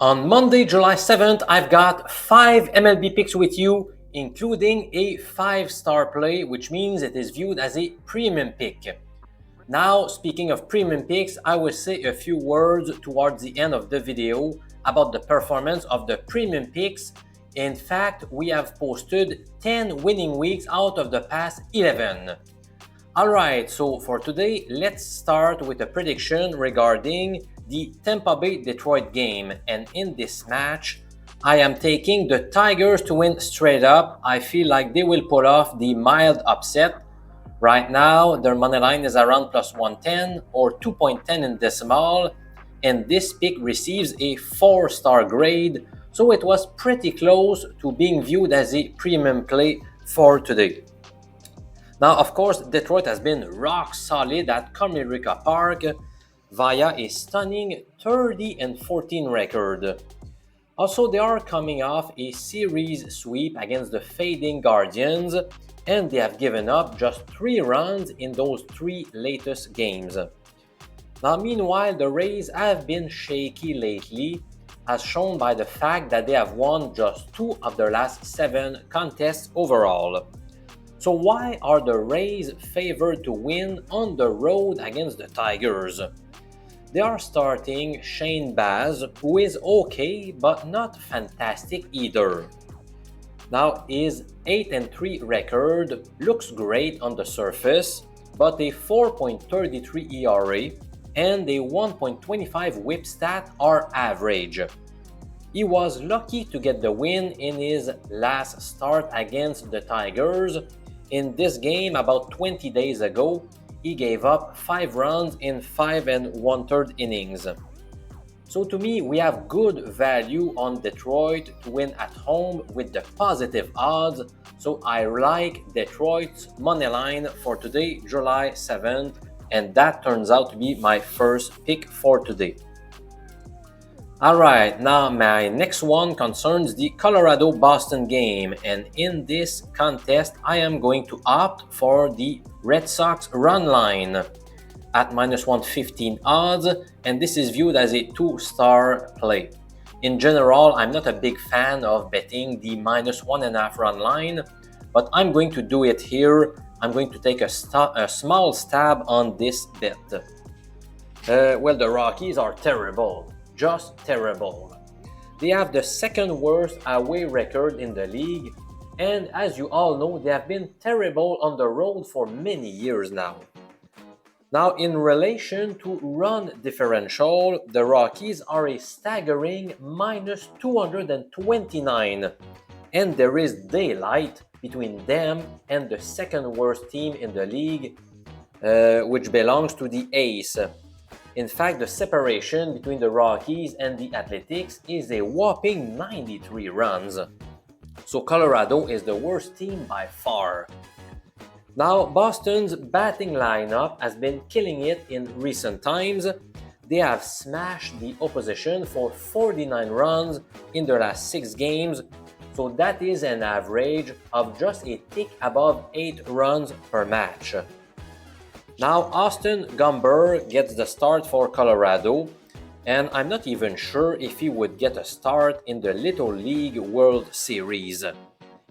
On Monday, July 7th, I've got 5 MLB picks with you, including a 5-star play, which means it is viewed as a premium pick. Now, speaking of premium picks, I will say a few words towards the end of the video about the performance of the premium picks. In fact, we have posted 10 winning weeks out of the past 11. Alright, so for today, let's start with a prediction regarding the Tampa Bay-Detroit game. And in this match, I am taking the Tigers to win straight up. I feel like they will pull off the mild upset. Right now, their money line is around plus 110 or 2.10 in decimal. And this pick receives a 4-star grade. So it was pretty close to being viewed as a premium play for today. Now, of course, Detroit has been rock solid at Comerica Park via a stunning 30-14 record. Also, they are coming off a series sweep against the fading Guardians, and they have given up just 3 runs in those 3 latest games. Now, meanwhile, the Rays have been shaky lately, as shown by the fact that they have won just 2 of their last 7 contests overall. So why are the Rays favored to win on the road against the Tigers? They are starting Shane Baz, who is okay but not fantastic either. Now, his 8-3 record looks great on the surface, but a 4.33 ERA and a 1.25 whip stat are average. He was lucky to get the win in his last start against the Tigers. In this game, about 20 days ago, he gave up 5 runs in 5 1/3 innings. So to me, we have good value on Detroit to win at home with the positive odds. So I like Detroit's money line for today, July 7th, and that turns out to be my first pick for today. Alright, now my next one concerns the Colorado-Boston game, and in this contest I am going to opt for the Red Sox run line at minus 115 odds, and this is viewed as a 2-star play. In general, I'm not a big fan of betting the minus 1.5 run line, but I'm going to do it here. I'm going to take a small stab on this bet. Well, the Rockies are terrible. Just terrible. They have the second worst away record in the league, and as you all know, they have been terrible on the road for many years now. Now, in relation to run differential, the Rockies are a staggering minus 229, and there is daylight between them and the second worst team in the league, which belongs to the Ace. In fact, the separation between the Rockies and the Athletics is a whopping 93 runs. So Colorado is the worst team by far. Now, Boston's batting lineup has been killing it in recent times. They have smashed the opposition for 49 runs in their last 6 games. So that is an average of just a tick above 8 runs per match. Now, Austin Gomber gets the start for Colorado, and I'm not even sure if he would get a start in the Little League World Series.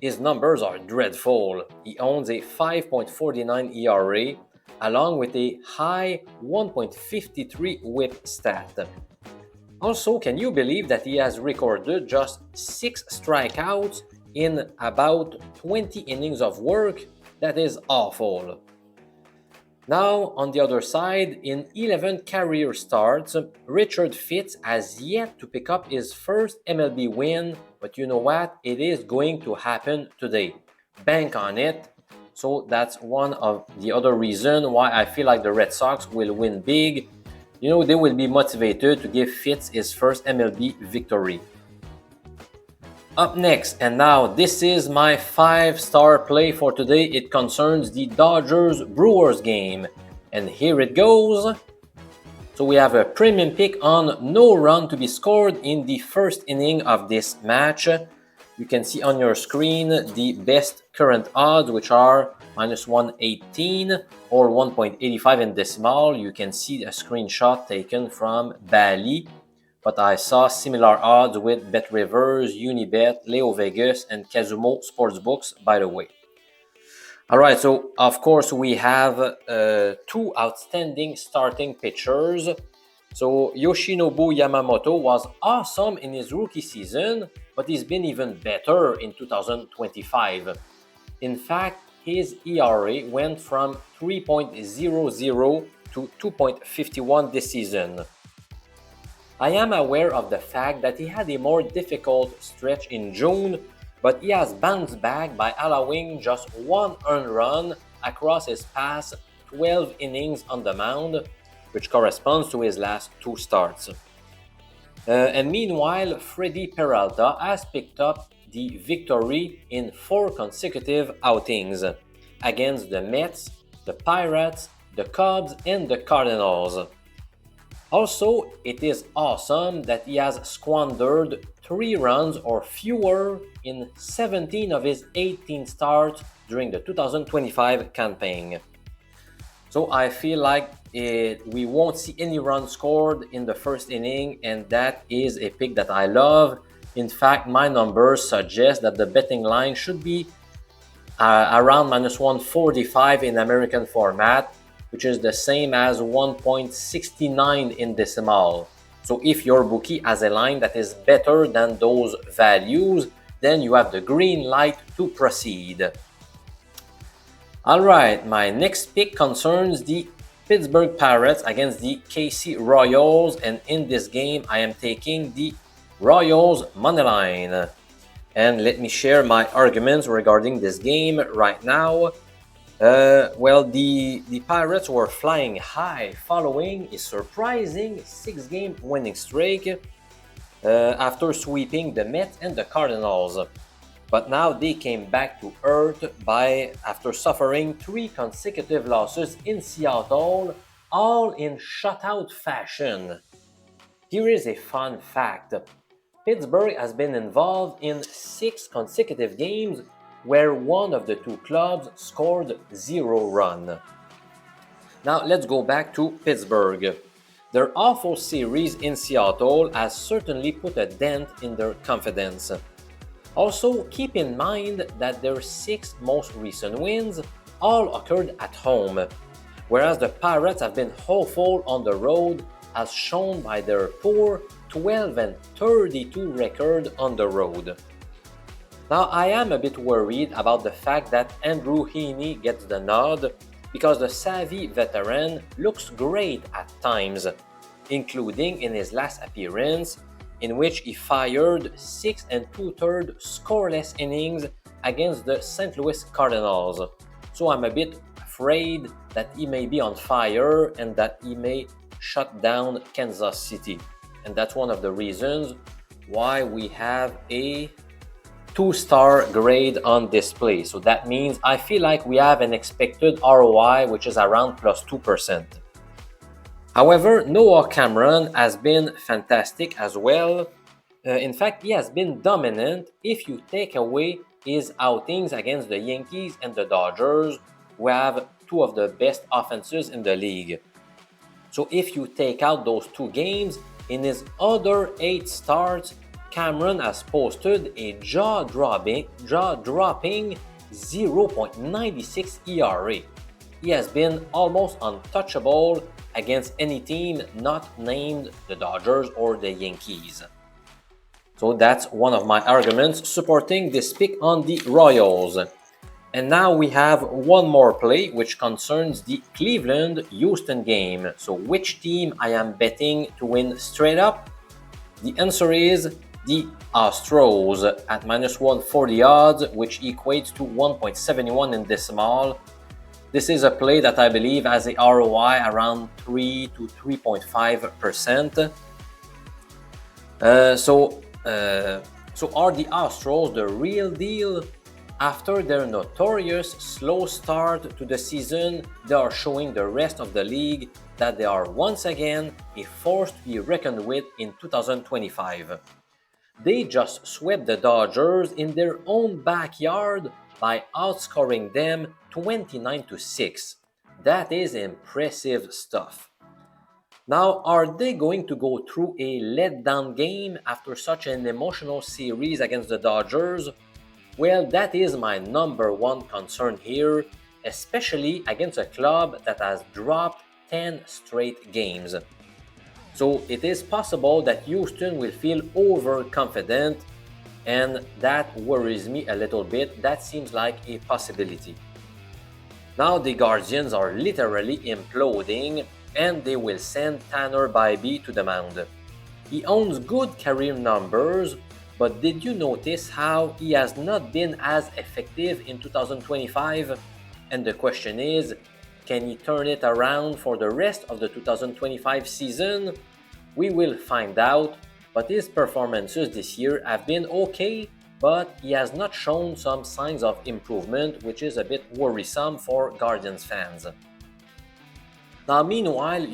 His numbers are dreadful. He owns a 5.49 ERA, along with a high 1.53 whip stat. Also, can you believe that he has recorded just 6 strikeouts in about 20 innings of work? That is awful. Now, on the other side, in 11 career starts, Richard Fitz has yet to pick up his first MLB win, but you know what? It is going to happen today. Bank on it. So that's one of the other reasons why I feel like the Red Sox will win big. You know, they will be motivated to give Fitz his first MLB victory. Up next, and now this is my 5-star play for today. It concerns the Dodgers-Brewers game, and here it goes. So we have a premium pick on no run to be scored in the first inning of this match. You can see on your screen the best current odds, which are minus 118 or 1.85 in decimal. You can see a screenshot taken from Bally. but I saw similar odds with BetRivers, Unibet, Leo Vegas, and Kazumo Sportsbooks, by the way. All right, so of course we have two outstanding starting pitchers. So Yoshinobu Yamamoto was awesome in his rookie season, but he's been even better in 2025. In fact, his ERA went from 3.00 to 2.51 this season. I am aware of the fact that he had a more difficult stretch in June, but he has bounced back by allowing just one earned run across his past 12 innings on the mound, which corresponds to his last two starts. And meanwhile, Freddy Peralta has picked up the victory in 4 consecutive outings against the Mets, the Pirates, the Cubs, and the Cardinals. Also, it is awesome that he has squandered 3 runs or fewer in 17 of his 18 starts during the 2025 campaign. So I feel like we won't see any runs scored in the first inning, and that is a pick that I love. In fact, my numbers suggest that the betting line should be around minus 145 in American format, which is the same as 1.69 in decimal. So if your bookie has a line that is better than those values, then you have the green light to proceed. All right, my next pick concerns the Pittsburgh Pirates against the KC Royals, and in this game I am taking the Royals moneyline. And let me share my arguments regarding this game right now. The Pirates were flying high following a surprising 6-game winning streak after sweeping the Mets and the Cardinals. But now they came back to earth after suffering 3 consecutive losses in Seattle, all in shutout fashion. Here is a fun fact. Pittsburgh has been involved in 6 consecutive games where one of the two clubs scored 0 runs. Now let's go back to Pittsburgh. Their awful series in Seattle has certainly put a dent in their confidence. Also, keep in mind that their 6 most recent wins all occurred at home, whereas the Pirates have been hopeful on the road, as shown by their poor 12-32 record on the road. Now, I am a bit worried about the fact that Andrew Heaney gets the nod because the savvy veteran looks great at times, including in his last appearance, in which he fired 6 2/3 scoreless innings against the St. Louis Cardinals. So I'm a bit afraid that he may be on fire and that he may shut down Kansas City. And that's one of the reasons why we have a 2-star grade on display. So that means I feel like we have an expected ROI which is around plus 2%. However, Noah Cameron has been fantastic as well. In fact, he has been dominant if you take away his outings against the Yankees and the Dodgers, who have 2 of the best offenses in the league. So if you take out those 2 games, in his other 8 starts, Cameron has posted a jaw-dropping 0.96 ERA. He has been almost untouchable against any team not named the Dodgers or the Yankees. So that's one of my arguments supporting this pick on the Royals. And now we have one more play which concerns the Cleveland-Houston game. So which team I am betting to win straight up? The answer is the Astros at minus 140 odds, which equates to 1.71 in decimal. This is a play that I believe has a ROI around 3 to 3.5%. So are the Astros the real deal? After their notorious slow start to the season, they are showing the rest of the league that they are once again a force to be reckoned with in 2025. They just swept the Dodgers in their own backyard by outscoring them 29-6. That is impressive stuff. Now, are they going to go through a letdown game after such an emotional series against the Dodgers? Well, that is my number one concern here, especially against a club that has dropped 10 straight games. So it is possible that Houston will feel overconfident, and that worries me a little bit. That seems like a possibility. Now the Guardians are literally imploding, and they will send Tanner Bibee to the mound. He owns good career numbers, but did you notice how he has not been as effective in 2025? And the question is, can he turn it around for the rest of the 2025 season? We will find out, but his performances this year have been okay, but he has not shown some signs of improvement, which is a bit worrisome for Guardians fans. Now, meanwhile,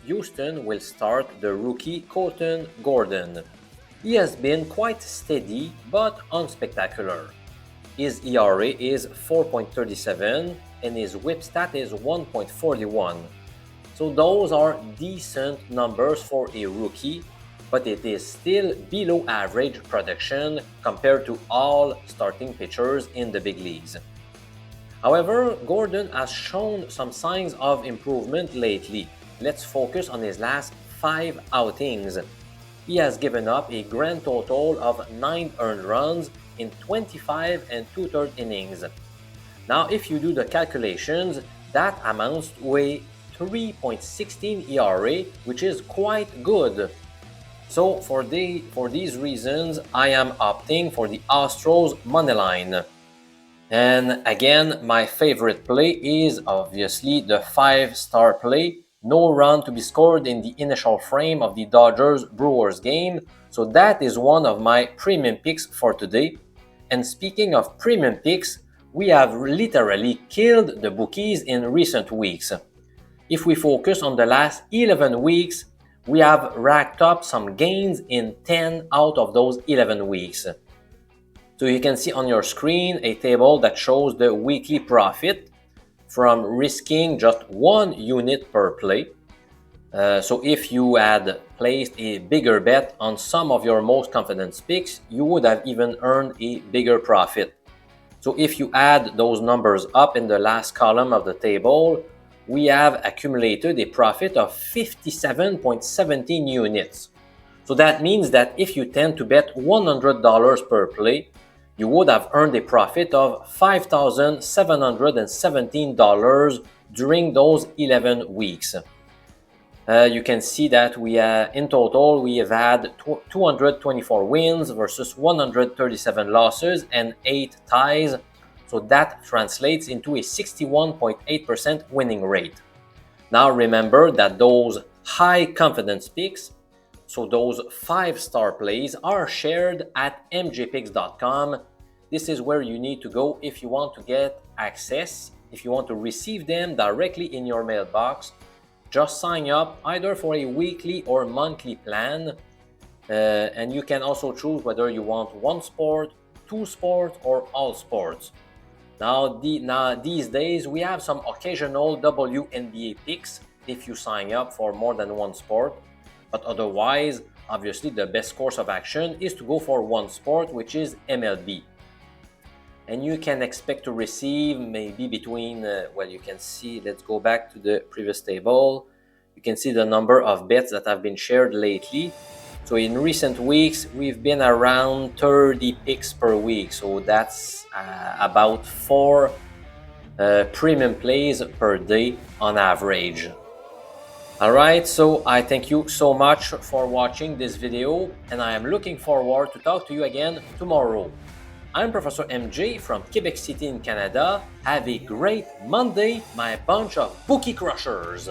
Houston will start the rookie Colton Gordon. He has been quite steady but unspectacular. His ERA is 4.37 and his whip stat is 1.41. So those are decent numbers for a rookie, but it is still below average production compared to all starting pitchers in the big leagues. However, Gordon has shown some signs of improvement lately. Let's focus on his last 5 outings. He has given up a grand total of 9 earned runs in 25 and 2/3 innings. Now, if you do the calculations, that amounts to a 3.16 ERA, which is quite good. So for these reasons, I am opting for the Astros moneyline. And again, my favorite play is obviously the 5-star play. No run to be scored in the initial frame of the Dodgers-Brewers game. So that is one of my premium picks for today. And speaking of premium picks, we have literally killed the bookies in recent weeks. If we focus on the last 11 weeks, we have racked up some gains in 10 out of those 11 weeks. So you can see on your screen a table that shows the weekly profit from risking just 1 unit per play. So if you had placed a bigger bet on some of your most confident picks, you would have even earned a bigger profit. So if you add those numbers up in the last column of the table, we have accumulated a profit of 57.17 units. So that means that if you tend to bet $100 per play, you would have earned a profit of $5,717 during those 11 weeks. You can see that in total we have had 224 wins versus 137 losses and 8 ties. So that translates into a 61.8% winning rate. Now remember that those high confidence picks, so those 5-star plays, are shared at mjpicks.com. This is where you need to go if you want to get access, if you want to receive them directly in your mailbox. Just sign up either for a weekly or monthly plan, and you can also choose whether you want 1 sport, 2 sports, or all sports. Now these days we have some occasional WNBA picks if you sign up for more than 1 sport, but otherwise, obviously the best course of action is to go for 1 sport, which is MLB. And you can expect to receive maybe between, well, you can see, let's go back to the previous table. You can see the number of bets that have been shared lately. So in recent weeks, we've been around 30 picks per week. So that's about 4 premium plays per day on average. Alright, so I thank you so much for watching this video, and I am looking forward to talk to you again tomorrow. I'm Professor MJ from Quebec City in Canada. Have a great Monday, my bunch of bookie crushers!